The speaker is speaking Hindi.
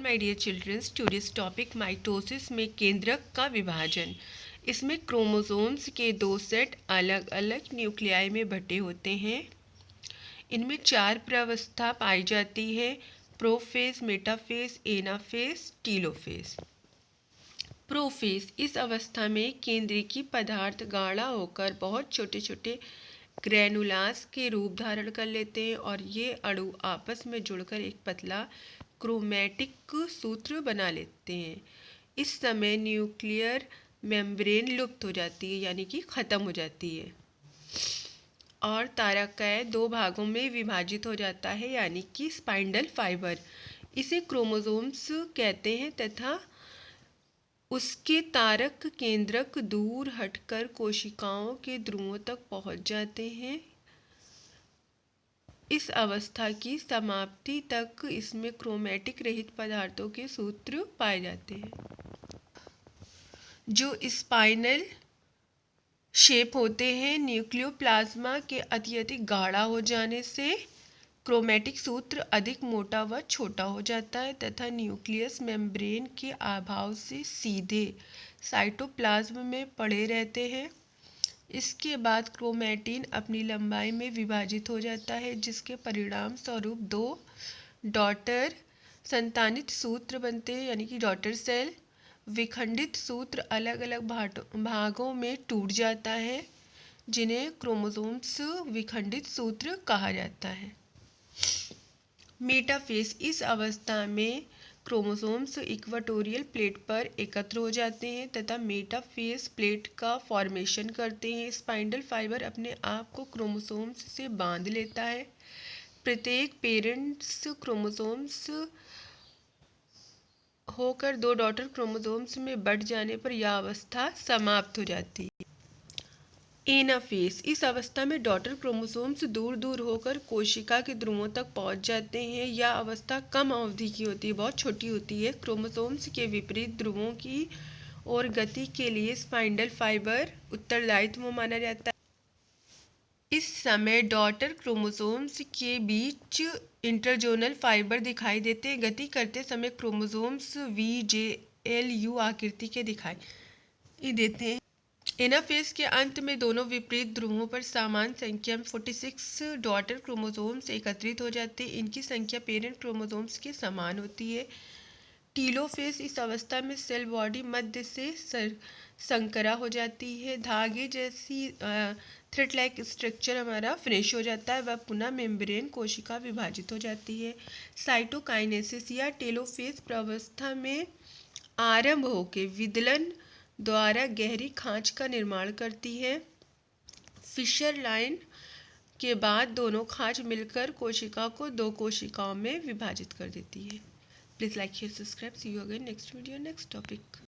My dear childrens, today's topic mitosis में केंद्रक का विभाजन। इसमें क्रोमोसोम्स के दो सेट अलग अलग न्यूक्लियाई में बटे होते हैं। इनमें 4 प्रावस्था पाई जाती है: prophase, metaphase, anaphase, telophase. Prophase, इस अवस्था में केंद्रीय पदार्थ गाढ़ा होकर बहुत छोटे छोटे ग्रैनुलास के रूप धारण कर लेते हैं और ये अणु आपस में जुड़कर एक पतला क्रोमैटिक सूत्र बना लेते हैं। इस समय न्यूक्लियर मेम्ब्रेन लुप्त हो जाती है, यानी कि ख़त्म हो जाती है, और तारकाय 2 भागों में विभाजित हो जाता है, यानी कि स्पाइंडल फाइबर। इसे क्रोमोसोम्स कहते हैं तथा उसके तारक केंद्रक दूर हटकर कोशिकाओं के ध्रुवों तक पहुंच जाते हैं। इस अवस्था की समाप्ति तक इसमें क्रोमैटिक रहित पदार्थों के सूत्र पाए जाते हैं। जो स्पाइनल शेप होते हैं, न्यूक्लियोप्लाज्मा के अत्यधिक गाढ़ा हो जाने से क्रोमैटिक सूत्र अधिक मोटा व छोटा हो जाता है तथा न्यूक्लियस मेम्ब्रेन के अभाव से सीधे साइटोप्लाज्म में पड़े रहते हैं। इसके बाद क्रोमैटिन अपनी लंबाई में विभाजित हो जाता है, जिसके परिणाम स्वरूप 2 डॉटर संतानित सूत्र बनते हैं, यानी कि डॉटर सेल। विखंडित सूत्र अलग अलग भागों में टूट जाता है, जिन्हें क्रोमोसोम्स विखंडित सूत्र कहा जाता है। मेटाफेज, इस अवस्था में क्रोमोसोम्स इक्वेटोरियल प्लेट पर एकत्र हो जाते हैं तथा मेटाफेज प्लेट का फॉर्मेशन करते हैं। स्पाइंडल फाइबर अपने आप को क्रोमोसोम्स से बांध लेता है। प्रत्येक पेरेंट्स क्रोमोसोम्स होकर 2 डॉटर क्रोमोसोम्स में बट जाने पर यह अवस्था समाप्त हो जाती है। एनाफेज, इस अवस्था में डॉटर क्रोमोसोम्स दूर दूर होकर कोशिका के ध्रुवों तक पहुंच जाते हैं। यह अवस्था कम अवधि की होती है, बहुत छोटी होती है। क्रोमोसोम्स के विपरीत ध्रुवों की और गति के लिए स्पाइंडल फाइबर उत्तरदायित्व माना जाता है। इस समय डॉटर क्रोमोसोम्स के बीच इंटरजोनल फाइबर दिखाई देते हैं। गति करते समय क्रोमोसोम्स VJLU आकृति के दिखाई देते हैं। एनाफेज के अंत में दोनों विपरीत ध्रुवों पर समान संख्या में 46 डॉटर क्रोमोसोम्स एकत्रित हो जाते हैं। इनकी संख्या पेरेंट क्रोमोसोम्स के समान होती है। टीलोफेज, इस अवस्था में सेल बॉडी मध्य से संकरा हो जाती है। धागे जैसी थ्रेड लाइक स्ट्रक्चर हमारा फिनिश हो जाता है, वह पुनः मेम्ब्रेन कोशिका विभाजित हो जाती है। साइटोकाइनेसिस या टेलोफेज प्रावस्था में आरंभ होकर विदलन द्वारा गहरी खांच का निर्माण करती है। फिशर लाइन के बाद दोनों खांच मिलकर कोशिका को 2 कोशिकाओं में विभाजित कर देती है। Please like share subscribe. See you again next video next topic.